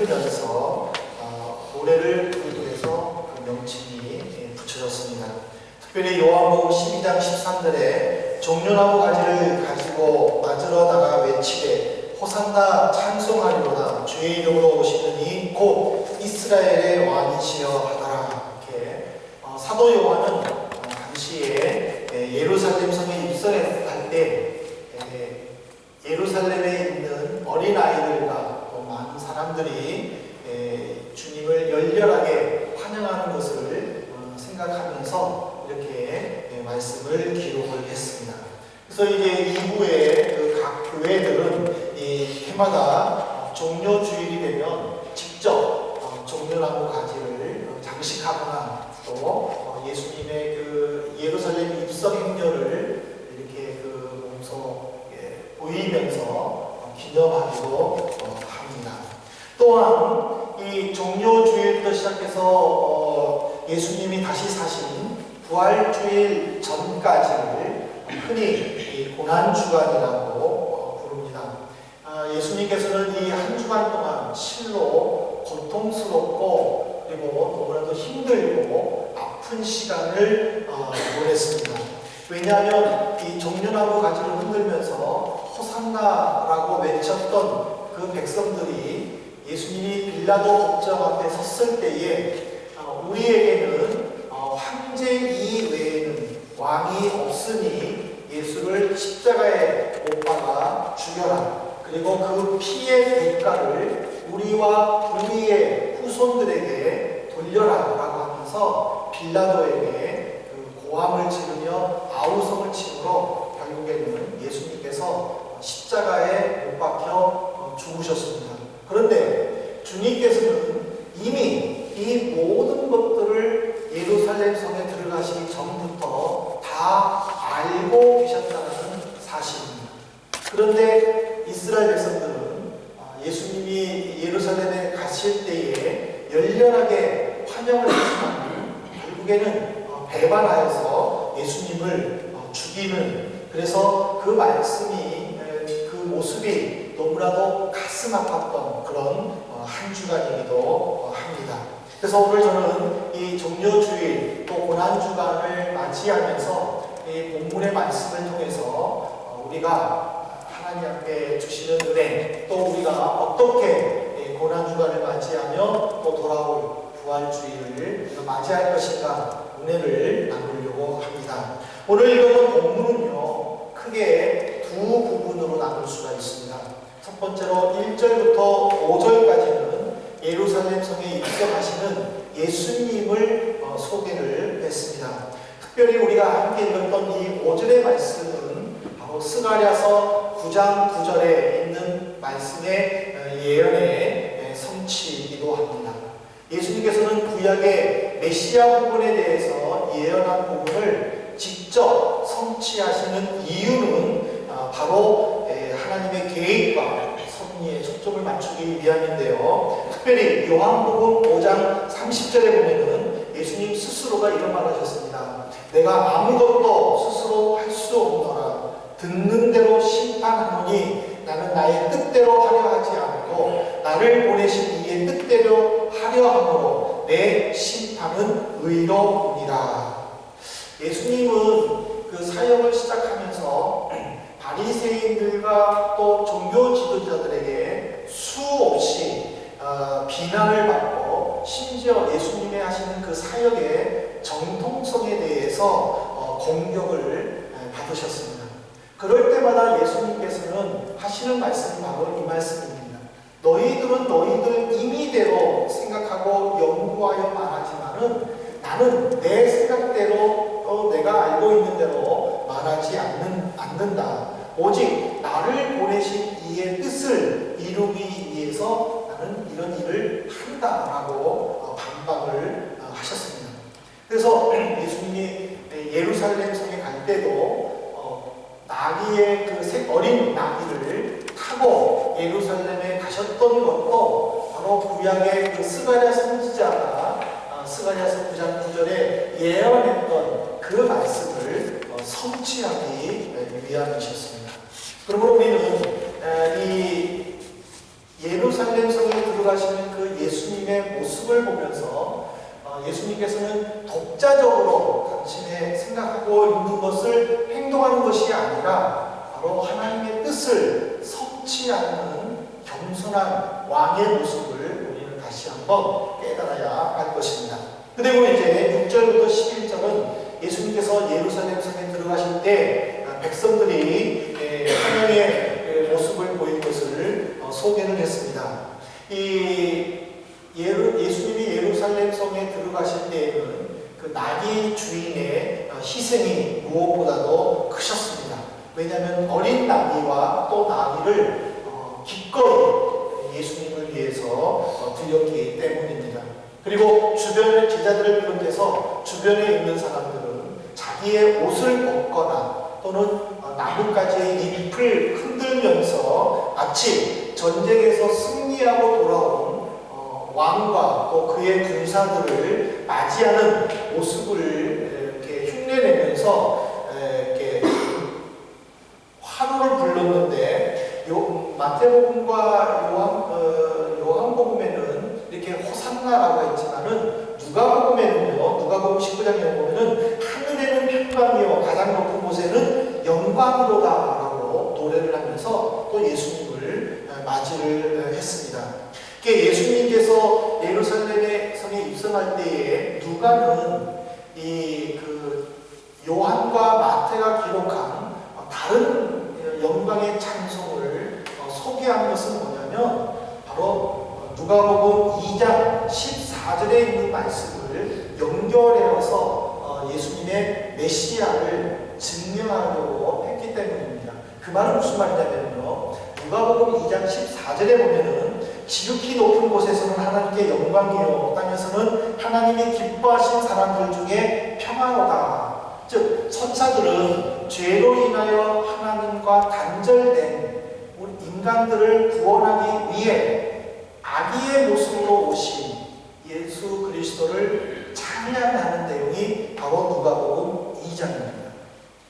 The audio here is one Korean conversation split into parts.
흔들면서 노래를 부르기로 해서 그 명칭이 붙여졌습니다. 특별히 요한복음 12장 13절에 종려나무 가지를 가지고 맞으러 나가 외치되 호산나 찬송하리로다 주의 이름으로 오시는 이 곧 이스라엘의 왕이시여 하더라. 이렇게 사도 요한은 당시에 예루살렘 성에 입성할 때 예루살렘에 있는 어린아이들과 또 많은 사람들이 주님을 열렬하게 환영하는 것을 생각하면서 이렇게 말씀을 기록을 했습니다. 그래서 이제 이후에 그 각 교회들은 이 해마다 종려주일이 되면 직접 종려나무 가지를 장식하거나 또 예수님의 그 예루살렘 입성 행렬을 이렇게 그 몸소 보이면서 기념하기도 합니다. 또한 이 종려주일부터 시작해서 예수님이 다시 사신 부활주일 전까지를 흔히 고난주간이라고 부릅니다. 예수님께서는 이 한 주간 동안 실로 고통스럽고 그리고 너무나도 힘들고 아픈 시간을 보냈습니다. 왜냐하면 이 종려나무 가지를 흔들면서 호산나라고 외쳤던 그 백성들이 예수님이 빌라도 법정 앞에 섰을 때에 우리에게는 황제 이외에는 왕이 없으니 예수를 십자가에 못 박아 죽여라. 그리고 그 피의 대가를 우리와 우리의 후손들에게 돌려라 라고 하면서 빌라도에게 그 고함을 지르며 아우성을 치므로 결국에는 예수님께서 십자가에 못 박혀 죽으셨습니다. 그런데 주님께서는 이미 이 모든 것들을 예루살렘 성에 들어가시기 전부터 다 알고 계셨다는 사실입니다. 그런데 이스라엘 백성들은 예수님이 예루살렘에 가실 때에 열렬하게 환영을 했지만 결국에는 배반하여서 예수님을 죽이는, 그래서 그 말씀이 그 모습이 너무나도 가슴 아팠던 그런 한 주간이기도 합니다. 그래서 오늘 저는 이 종려주일 또 고난주간을 맞이하면서 이 본문의 말씀을 통해서 우리가 하나님 앞에 주시는 은혜, 또 우리가 어떻게 고난주간을 맞이하며 또 돌아올 부활주일을 맞이할 것인가 은혜를 나누려고 합니다. 오늘 읽은 본문은요, 크게 두 부분으로 나눌 수가 있습니다. 첫 번째로 1절부터 5절까지는 예루살렘 성에 입성하시는 예수님을 소개를 했습니다. 특별히 우리가 함께 읽었던 이 5절의 말씀은 바로 스가랴서 9장 9절에 있는 말씀의 예언의 성취이기도 합니다. 예수님께서는 구약의 메시아 부분에 대해서 예언한 부분을 직접 성취하시는 이유는 바로 하나님의 계획과 섭리에 초점을 맞추기 위함인데요. 특별히 요한복음 5장 30절에 보면은 예수님 스스로가 이런 말을 하셨습니다. 내가 아무것도 스스로 할 수 없노라. 듣는 대로 심판하노니 나는 나의 뜻대로 하려 하지 않고 나를 보내신 이의 뜻대로 하려 함으로 내 심판은 의로우니라. 예수님은 그 사역을 시작하면서 바리새인들과 또 종교 지도자들에게 수없이 비난을 받고 심지어 예수님이 하시는 그 사역의 정통성에 대해서 공격을 받으셨습니다. 그럴 때마다 예수님께서는 하시는 말씀이 바로 이 말씀입니다. 너희들은 너희들 임의대로 생각하고 연구하여 말하지만은 나는 내 생각대로 내가 알고 있는 대로 말하지 않는다. 오직 나를 보내신 이의 뜻을 이루기 위해서 나는 이런 일을 한다라고 반박을 하셨습니다. 그래서 예수님이 예루살렘 성에 갈 때도 나귀의 그 어린 나귀를 타고 예루살렘에 가셨던 것도 바로 구약의 그 스가랴 선지자가 스가랴서 9장 9절에 예언했던 그 말씀을 성취하기 위함이셨습니다. 그러므로 우리는 이 예루살렘 성에 들어가 들어가시는 그 예수님의 모습을 보면서 예수님께서는 독자적으로 당신의 생각하고 있는 것을 행동하는 것이 아니라 바로 하나님의 뜻을 섭취 않는 겸손한 왕의 모습을 우리는 다시 한번 깨달아야 할 것입니다. 그리고 이제 6절부터 11절은 예수님께서 예루살렘 성에 들어가실 때 백성들이 하나님의 모습을 보인 것을 소개를 했습니다. 예수님이 예루살렘 성에 들어가실 때에는 그 나귀 주인의 희생이 무엇보다도 크셨습니다. 왜냐하면 어린 나귀와 또 나귀를 기꺼이 예수님을 위해서 드렸기 때문입니다. 그리고 주변의 제자들을 비롯해서 주변에 있는 사람들은 자기의 옷을 벗거나 또는 나뭇가지의 잎을 흔들면서 마치 전쟁에서 승리하고 돌아온 왕과 또 그의 군사들을 맞이하는 모습을 이렇게 흉내내면서 이렇게 환호를 불렀는데 마태복음과 요한복음에는 이렇게 호산나라고 했지만은 누가복음 19장에 보면은 하늘에는 평강이요 가장 높은 곳에는 영광이로다라고 노래를 하면서 또 예수님을 맞이를 했습니다. 예수님께서 예루살렘에 성에 입성할 때에 누가는 요한과 마태가 기록한 다른 영광의 찬송을 소개한 것은 뭐냐면 바로 누가복음 2장 14절에 있는 말씀을 연결해서 예수님의 메시아를 증명하려고 했기 때문입니다. 그 말은 무슨 말이냐면요, 누가복음 2장 14절에 보면은 지극히 높은 곳에서는 하나님께 영광이요 땅에서는 하나님이 기뻐하신 사람들 중에 평화로다. 즉 천사들은 죄로 인하여 하나님과 단절된 우리 인간들을 구원하기 위해 아기의 모습으로 오신 예수 그리스도를 찬양하는 내용이 바로 누가복음 2장입니다.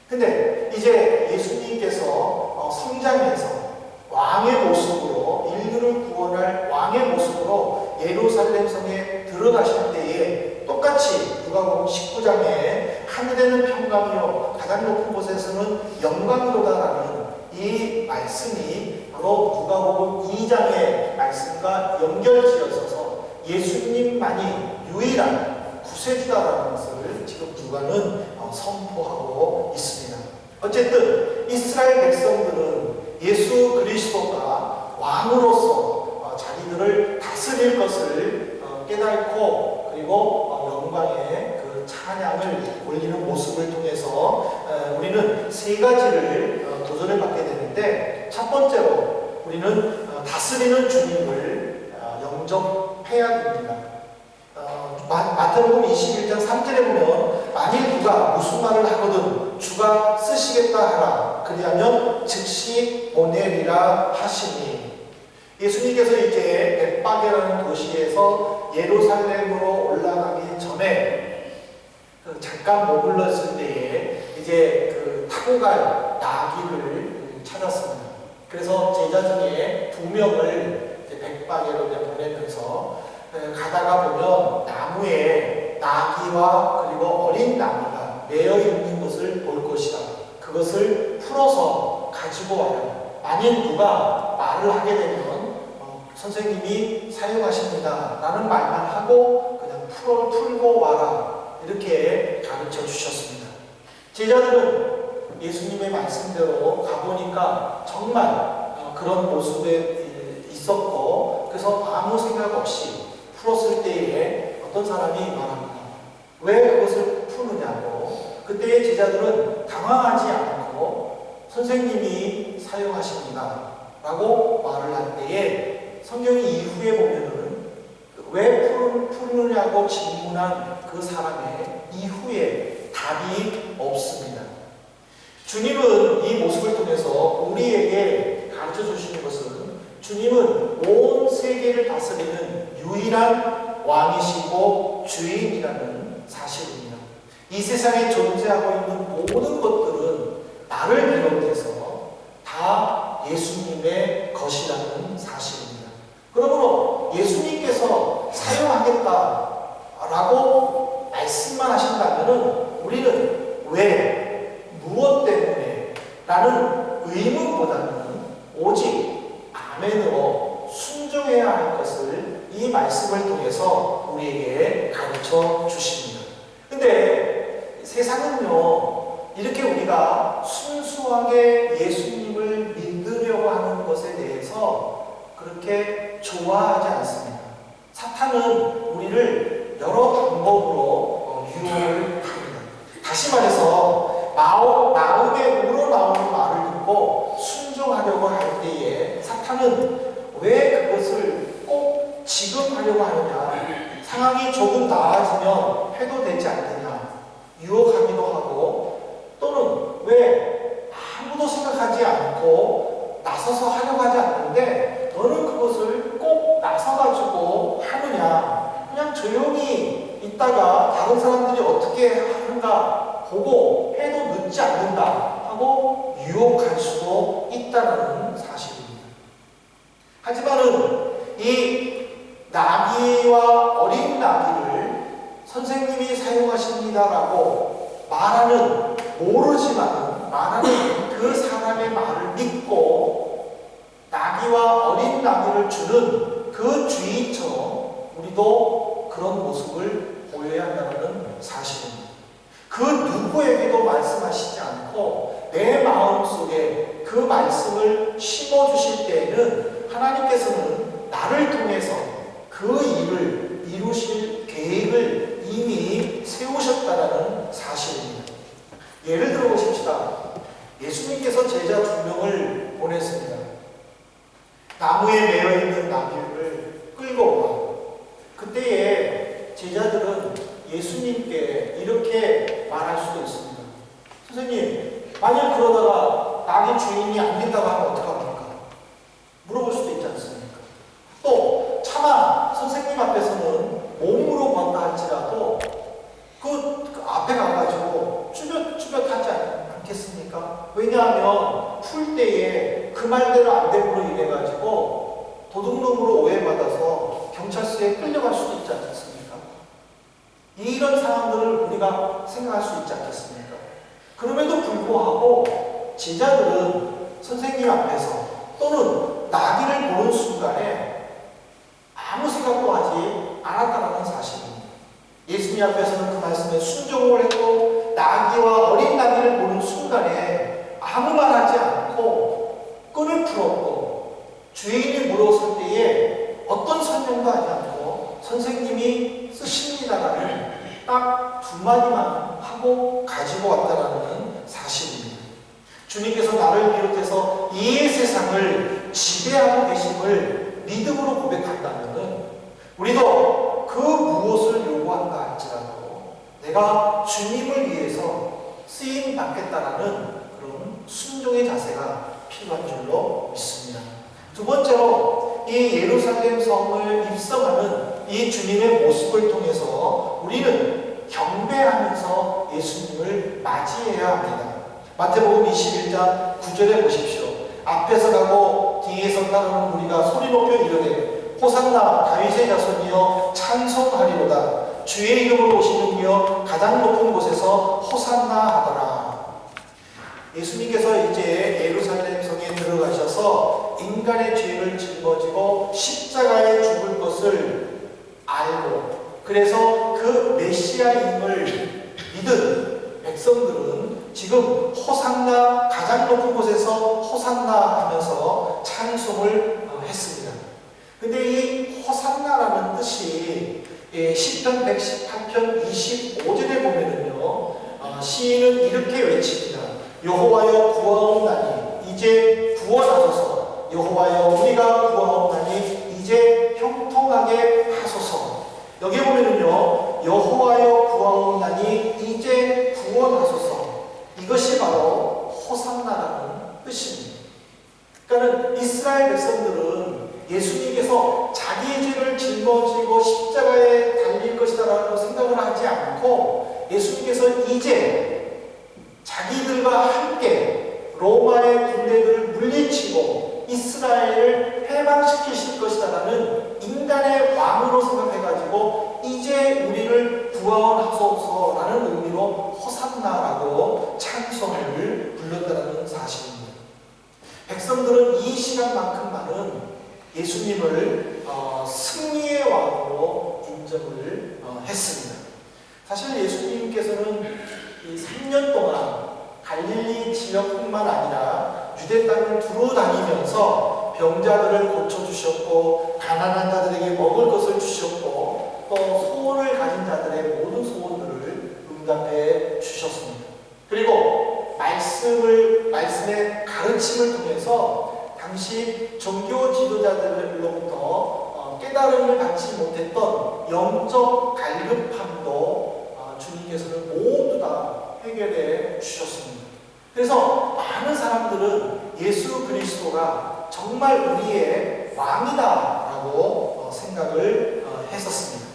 근데 이제 예수님께서 성장해서 왕의 모습으로 인류를 구원할 왕의 모습으로 예루살렘 성에 들어가실 때에 똑같이 누가복음 19장에 하늘에는 평강이요 가장 높은 곳에서는 영광이로다라는 이 말씀이 바로 누가복음 2장의 말씀과 연결지어져서 예수님만이 유일한 구세주다라는 것을 지금 누가는 선포하고 있습니다. 어쨌든 이스라엘 백성들은 예수 그리스도가 왕으로서 자기들을 다스릴 것을 깨닫고 그리고 영광의 그 찬양을 올리는 모습을 통해서 우리는 세 가지를 도전을 받게 되는데, 첫 번째로 우리는 다스리는 주님을 영접해야 됩니다. 마태복음 21장 3절에 보면 만일 누가 무슨 말을 하거든 주가 쓰시겠다 하라 그리하면 즉시 보내리라 하시니, 예수님께서 이제 벳바게라는 도시에서 예루살렘으로 올라가기 전에 잠깐 머물렀을 때에 이제 그 타고 갈 나귀를 찾았습니다. 그래서 제자 중에 2명을 벳바게로 보내면서 가다가 보면 나무에 나귀와 그리고 어린 나무가 매여 있는 것을 볼 것이다. 그것을 풀어서 가지고 와라. 만일 누가 말을 하게 되면 선생님이 사용하십니다 라는 말만 하고 그냥 풀고 와라. 이렇게 가르쳐 주셨습니다. 제자들은 예수님의 말씀대로 가보니까 정말 그런 모습에 있었고, 그래서 아무 생각 없이 풀었을 때에 어떤 사람이 말합니다. 왜 그것을 푸느냐고. 그때의 제자들은 당황하지 않고 선생님이 사용하십니다 라고 말을 할 때에 성경이 이후에 보면은 왜 푸느냐고 질문한 그 사람의 이후에 답이 없습니다. 주님은 이 모습을 통해서 우리에게 가르쳐 주시는 것은 주님은 온 세계를 다스리는 유일한 왕이시고 주인이라는 사실입니다. 이 세상에 존재하고 있는 모든 것들은 나를 비롯해서 다 예수님의 것이라는 사실입니다. 그러므로 예수 의문보다는 오직 아멘으로 순종해야 할 것을 이 말씀을 통해서 우리에게 가르쳐 주십니다. 근데 세상은요, 이렇게 우리가 순수하게 예수님을 믿으려고 하는 것에 대해서 그렇게 좋아하지 않습니다. 사탄은 우리를 여러 방법으로 유혹을 합니다. 다시 말해서 마음에 우러나오는 말을 듣고 순종하려고 할 때에 사탄은 왜 그것을 꼭 지금 하려고 하느냐, 상황이 조금 나아지면 해도 되지 않느냐 유혹하기도 하고, 또는 왜 아무도 생각하지 않고 나서서 하려고 하지 않는데 너는 그것을 꼭 나서가지고 하느냐, 그냥 조용히 있다가 다른 사람들이 어떻게 하는가 보고 해도 늦지 않는다 하고 유혹할 수도 있다는 사실입니다. 하지만은 이 나귀와 어린 나귀를 선생님이 사용하십니다라고 말하는 그 사람의 말을 믿고 나귀와 어린 나귀를 주는 그 주인처럼 우리도 그런 모습을 보여야 한다는 사실입니다. 그 누구에게도 말씀하시지 않고 내 마음속에 그 말씀을 심어주실 때에는 하나님께서는 나를 통해서 그 일을 이루실 계획을 이미 세우셨다는 사실입니다. 예를 들어 보십시다. 예수님께서 제자 2명을 보냈습니다. 나무에 매여 있는 나귀를 끌고 와. 그때에 제자들은 예수님께 이렇게 말할 수도 있습니다. 선생님, 만약 그러다가 나귀 주인이 안 된다고 하면 어떡합니까? 물어볼 수도 있지 않습니까? 또 차마 선생님 앞에서는 몸으로 건다 할지라도 그 앞에 가가지고 쭈뼛쭈뼛하지 않겠습니까? 왜냐하면 풀 때에 그 말대로 안 됨으로 인해가지고 도둑놈으로 오해받아서 경찰서에 끌려갈 수도 있지 않겠습니까? 이런 상황들을 우리가 생각할 수 있지 않겠습니까? 그럼에도 불구하고 제자들은 선생님 앞에서 또는 나귀를 보는 순간에 아무 생각도 하지 않았다는 사실입니다. 예수님 앞에서는 그 말씀에 순종을 했고 나귀와 어린 나귀를 보는 순간에 아무 말 하지 않고 끈을 풀었고 주인이 물었을 때에 어떤 설명도 하지 않고 선생님이 쓰십니다라는 딱 2마디만 하고 가지고 왔다는 사실입니다. 주님께서 나를 비롯해서 이 세상을 지배하고 계심을 믿음으로 고백한다면 우리도 그 무엇을 요구한다 할지라도 내가 주님을 위해서 쓰임 받겠다라는 그런 순종의 자세가 필요한 줄로 믿습니다. 두 번째로 이 예루살렘 성을 입성하는 이 주님의 모습을 통해서 우리는 경배하면서 예수님을 맞이해야 합니다. 마태복음 21장 9절에 보십시오. 앞에서 가고 뒤에서 따르는 우리가 소리 높여 이르되 호산나 다윗의 자손이여 찬송하리로다. 주의 이름으로 오시는 이여 가장 높은 곳에서 호산나 하더라. 예수님께서 이제 예루살렘 성에 들어가셔서 인간의 죄를 짊어지고 십자가에 죽을 것을 알고 그래서 그 메시아임을 믿은 백성들은 지금 호산나 가장 높은 곳에서 호산나 하면서 찬송을 했습니다. 근데 이 호산나라는 뜻이 시편 118편 25절에 보면은요, 시인은 이렇게 외칩니다. 여호와여 구하옵나니 이제 구원하소서. 여호와여 우리가 구하옵나니 이제 형통하게 하소서. 여기 보면은요, 여호와여 구하옵나니 이제 구원하소서. 이것이 바로 호산나라는 뜻입니다. 그러니까 이스라엘 백성들은 예수님께서 자기의 죄를 짊어지고 십자가에 달릴 것이다라고 생각을 하지 않고 예수님께서 이제 자기들과 함께 로마의 군대들을 물리치고 이스라엘을 해방시키실 것이다라는 인간의 왕으로 생각해가지고 이제 우리를 구원하소서라는 의미로 호산나라고 찬송을 불렀다는 사실입니다. 백성들은 이 시간만큼만은 예수님을 승리의 왕으로 인정을 했습니다. 사실 예수님께서는 이 3년 동안 갈릴리 지역뿐만 아니라 유대 땅을 두루 다니면서 병자들을 고쳐주셨고, 가난한 자들에게 먹을 것을 주셨고, 또 소원을 가진 자들의 모든 소원들을 응답해 주셨습니다. 그리고 말씀의 가르침을 통해서 당시 종교 지도자들로부터 깨달음을 받지 못했던 영적 갈급함도 주님께서는 모두 다 해결해 주셨습니다. 그래서 많은 사람들은 예수 그리스도가 정말 우리의 왕이다라고 생각을 했었습니다.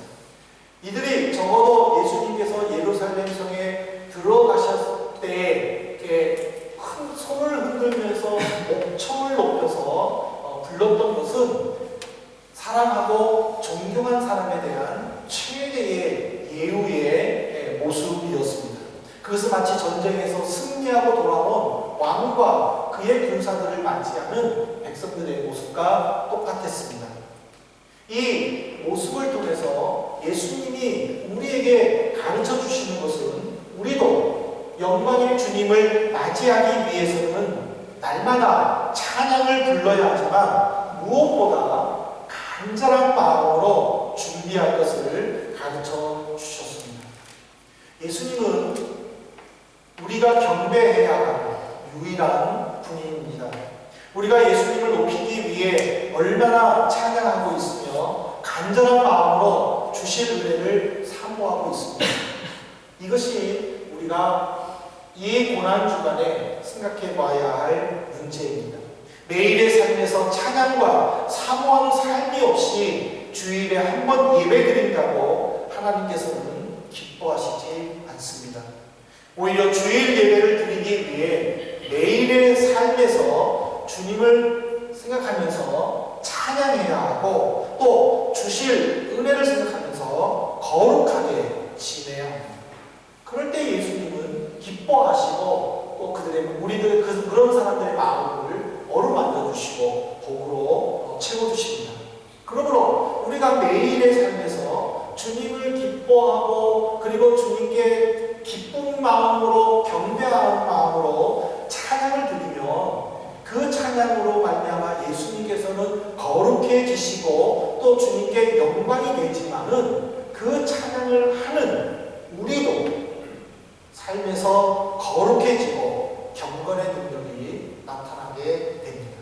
이들이 적어도 예수님께서 예루살렘 성에 들어가셨을 때 이렇게 큰 손을 흔들면서 목청을 높여서 불렀던 것은 사랑하고 존경한 사람에 대한 최대의 예우의 모습이었습니다. 그것은 마치 전쟁에서 승리하고 돌아온 왕과 그의 군사들을 맞이하는 백성들의 모습과 똑같았습니다. 이 모습을 통해서 예수님이 우리에게 가르쳐 주시는 것은 우리도 영광의 주님을 맞이하기 위해서는 날마다 찬양을 불러야 하지만 무엇보다 간절한 마음으로 준비할 것을 가르쳐 주셨습니다. 예수님은 우리가 경배해야 하는 유일한 분입니다. 우리가 예수님을 높이기 위해 얼마나 찬양하고 있으며 간절한 마음으로 주실 은혜를 사모하고 있습니다. 이것이 우리가 이 고난주간에 생각해 봐야 할 문제입니다. 매일의 삶에서 찬양과 사모하는 삶이 없이 주일에 한 번 예배드린다고 하나님께서는 기뻐하시지 않습니다. 오히려 주일 예배를 드리기 위해 매일의 삶에서 주님을 생각하면서 찬양해야 하고, 또 주실 은혜를 생각하면서 거룩하게 지내야 합니다. 그럴 때 예수님은 기뻐하시고, 또 우리들의 그런 사람들의 마음을 어루만져 주시고 복으로 채워주십니다. 그러므로 우리가 매일의 삶에서 주님을 기뻐하고, 그리고 주님께 기쁜 마음으로, 경배하는 마음으로 찬양을 드리면 그 찬양으로 말미암아 예수님께서는 거룩해지시고 또 주님께 영광이 되지만은 그 찬양을 하는 우리도 삶에서 거룩해지고 경건의 능력이 나타나게 됩니다.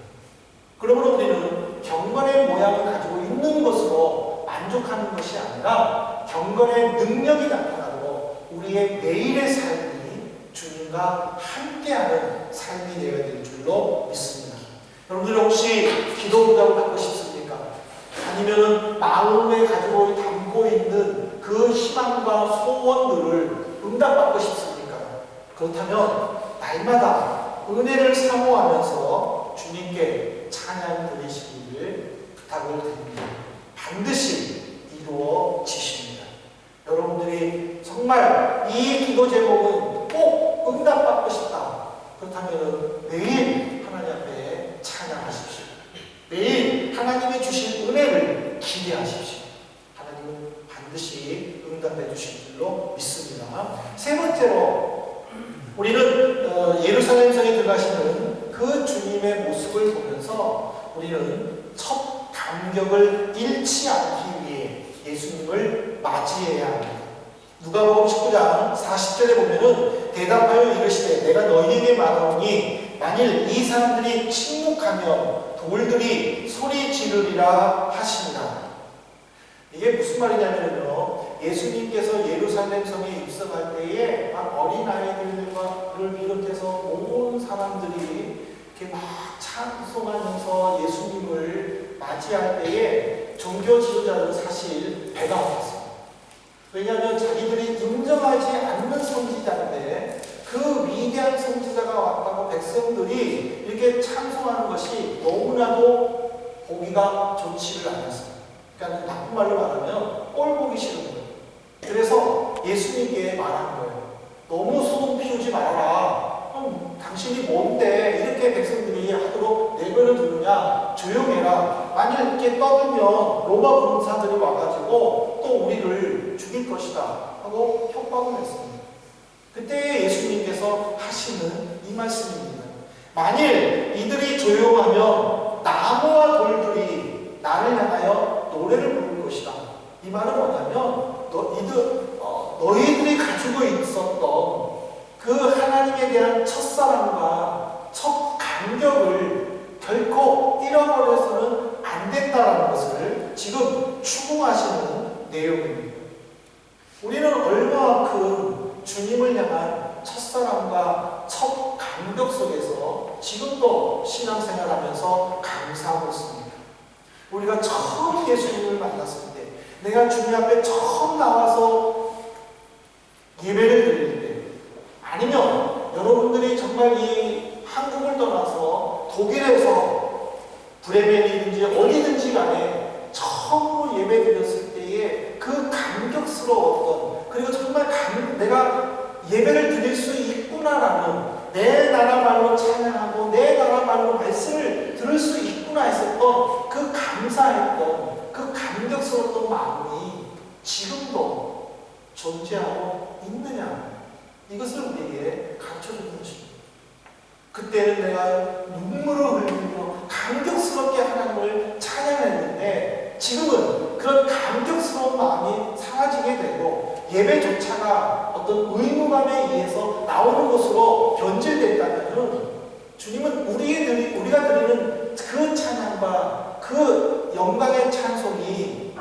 그러므로 우리는 경건의 모양을 가지고 있는 것으로 만족하는 것이 아니라 경건의 능력이 나타나도록 우리의 매일의 삶이 주님과 함께하는 삶이 되어야 될 줄로 믿습니다. 여러분들 혹시 기도 응답을 받고 싶습니까? 아니면 마음에 가지고 담고 있는 그 희망과 소원들을 응답받고 싶습니까? 그렇다면 날마다 은혜를 사모하면서 주님께 찬양 드리시기를 부탁을 드립니다. 반드시 이루어지십니다. 여러분들이 정말 이 기도 제목은 꼭 응답받고 싶다. 그렇다면 매일 하나님 앞에 찬양하십시오. 매일 하나님이 주신 은혜를 기대하십시오. 하나님은 반드시 응답해 주실 줄로 믿습니다. 세 번째로 우리는 예루살렘 성에 들어가시는 그 주님의 모습을 보면서 우리는 첫 감격을 잃지 않기 위해 예수님을 맞이해야 합니다. 누가복음 19장 40절에 보면은 대답하여 이르시되 내가 너희에게 말하오니 만일 이 사람들이 침묵하면 돌들이 소리 지르리라 하시니라. 이게 무슨 말이냐면요, 예수님께서 예루살렘 성에 입성할 때에 어린아이들을 비롯해서 온 사람들이 이렇게 막 찬송하면서 예수님을 맞이할 때에 종교 지도자들은 사실 배가 아팠어요. 왜냐하면 자기들이 인정하지 않는 선지자인데 그 위대한 선지자가 왔다고 백성들이 이렇게 찬송하는 것이 너무나도 보기가 좋지를 않았어요. 그러니까 나쁜 말로 말하면 꼴 보기 싫은 거예요. 그래서 예수님께 말한 거예요. 너무 소금 피우지 말아라. 당신이 뭔데 이렇게 백성들이 하도록 내가 예배를 드느냐? 조용해라. 만일 이렇게 떠들면 로마 군사들이 와가지고 또 우리를 죽일 것이다 하고 협박을 했습니다. 그때 예수님께서 하시는 이 말씀입니다. 만일 이들이 조용하면 나무와 돌들이 나를 향하여 노래를 부를 것이다. 이 말은 뭐냐면 너희들이 가지고 있었던 그 하나님에 대한 첫사랑과 첫 감격을 결코 잃어버려서는 안 된다는 것을 지금 추궁하시는 내용입니다. 우리는 얼마만큼 주님을 향한 첫사랑과 첫 감격 속에서 지금도 신앙생활하면서 감사하고 있습니다. 우리가 처음 예수님을 만났을 때, 내가 주님 앞에 처음 나와서 예배를 드릴 때, 아니면 여러분들이 정말 이 한국을 떠나서 독일에서 브레멘이든지 어디든지 간에 처음으로 예배 드렸을 때의 그 감격스러웠던, 그리고 정말 내가 예배를 드릴 수 있구나라는, 내 나라 말로 찬양하고 내 나라 말로 말씀을 들을 수 있구나 했었던 그 감사했던 그 감격스러웠던 마음이 지금도 존재하고 있느냐, 이것을 우리에게 가르쳐주는 것입니다. 그때는 내가 눈물을 흘리며 감격스럽게 하나님을 찬양했는데 지금은 그런 감격스러운 마음이 사라지게 되고 예배조차가 어떤 의무감에 의해서 나오는 것으로 변질됐다면 주님은 우리가 드리는 그 찬양과 그 영광의 찬송이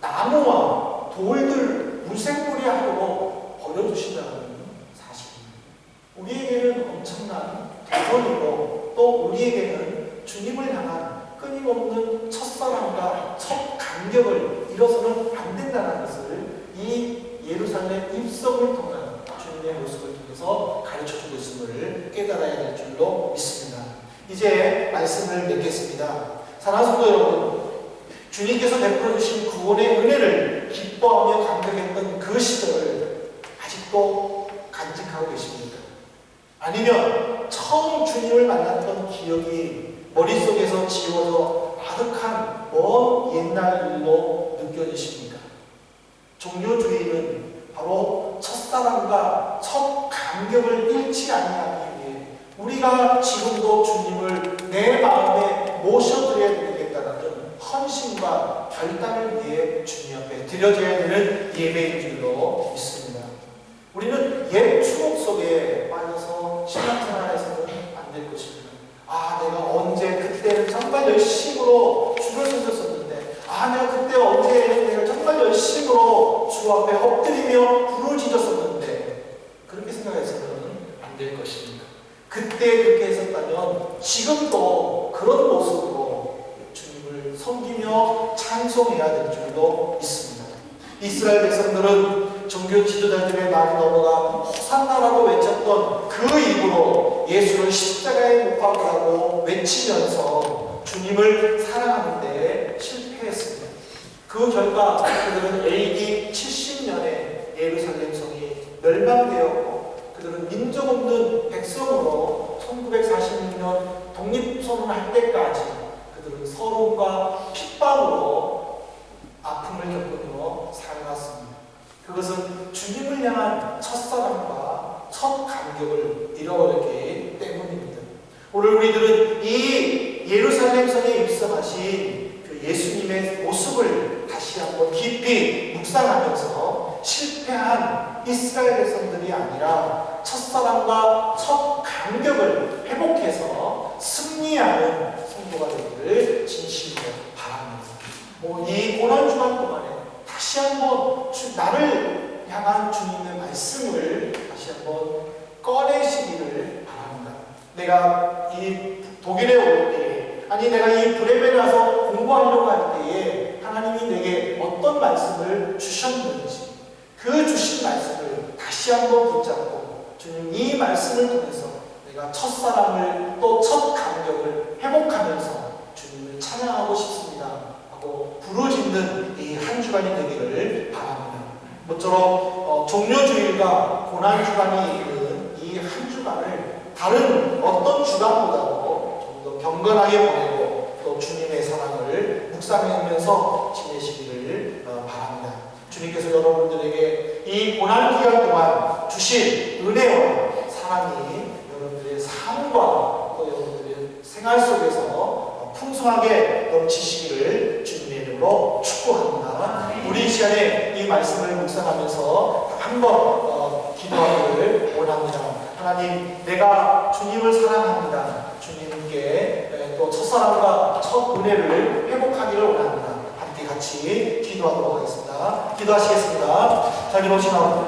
나무와 돌들, 물색물이하도록 버려주신다는 사실입니다. 우리에게는 엄청난 도전이고 또 우리에게는 주님을 향한 끊임없는 첫사랑과 첫 감격을 잃어서는 안 된다는 것을 이 예루살렘 입성을 통한 주님의 모습을 통해서 가르쳐주고 있음을 깨달아야 될 줄로 믿습니다. 이제 말씀을 맺겠습니다. 사랑하는 성도 여러분, 주님께서 베풀어주신 구원의 은혜를 기뻐하며 감격했던 그 시절을 아직도 간직하고 계십니까? 아니면 처음 주님을 만났던 기억이 머릿속에서 지워져 아득한 먼 옛날 일로 느껴지십니까? 종교주의는 바로 첫사랑과 첫 감격을 잃지 아니하기 위해 우리가 지금도 주님을 내 마음에 모셔드려야 되겠다는 헌신과 결단을 위해 주님 앞에 드려져야 되는 예배인 줄로 믿습니다. 우리는 옛 추억 속에 빠져서 신앙생활에서는 안 될 것입니다. 내가 언제 그때는 정말 열심으로 주를 섬겼었는데, 내가 그때 언제 내가 정말 열심으로 주 앞에 엎드리며 부르짖었었는데, 그렇게 생각해서는 안 될 것입니다. 그때 그렇게 했었다면 지금도 그런 모습으로 주님을 섬기며 찬송해야 될 줄로 믿습니다. 이스라엘 백성들은 종교 지도자들의 말이 넘어가 호산나라고 외쳤던 그 입으로 예수를 십자가에 못 박으라고 외치면서 주님을 사랑하는 데 실패했습니다. 그 결과 그들은 AD 70년에 예루살렘 성이 멸망되었고 그들은 민족 없는 백성으로 1946년 독립선언할 때까지 그들은 서론과 핍박으로 아픔을 겪으며 살아갔습니다. 그것은 주님을 향한 첫사랑과 첫 감격을 잃어버렸기 때문입니다. 오늘 우리들은 이 예루살렘 성에 입성하신 그 예수님의 모습을 다시 한번 깊이 묵상하면서 실패한 이스라엘 백성들이 아니라 첫사랑과 첫 감격을 회복해서 승리하는 성도가 되기를 진심으로 바랍니다. 이 고난주간 동안에 다시 한번 나를 향한 주님의 말씀을 다시 한번 꺼내시기를 바랍니다. 내가 이 독일에 올 때에, 아니 내가 이 브레멘에 와서 공부하려고 할 때에 하나님이 내게 어떤 말씀을 주셨는지 그 주신 말씀을 다시 한번 붙잡고 주님 이 말씀을 통해서 내가 첫사랑을 또 첫 감격을 회복하면서 주님을 찬양하고 싶습니다 하고 부르짖는 이 한 주간이 되기를 바랍니다. 모쪼록 종료주일과 고난주간이 있는 이 한 주간을 다른 어떤 주간보다도 좀 더 경건하게 보내고 또 주님의 사랑을 묵상하면서 지내시기를 바랍니다. 주님께서 여러분들에게 이 고난 기간 동안 주신 은혜와 사랑이 여러분들의 삶과 또 여러분들의 생활 속에서 풍성하게 넘치시기를 주님의 이름으로 축복합니다. 우리 이 시간에 이 말씀을 묵상하면서 한번 기도하기를 원합니다. 하나님, 내가 주님을 사랑합니다. 주님께 또 첫사랑과 첫 은혜를 회복하기를 원합니다. 함께 같이 기도하도록 하겠습니다. 기도하시겠습니다. 자, 기도하시나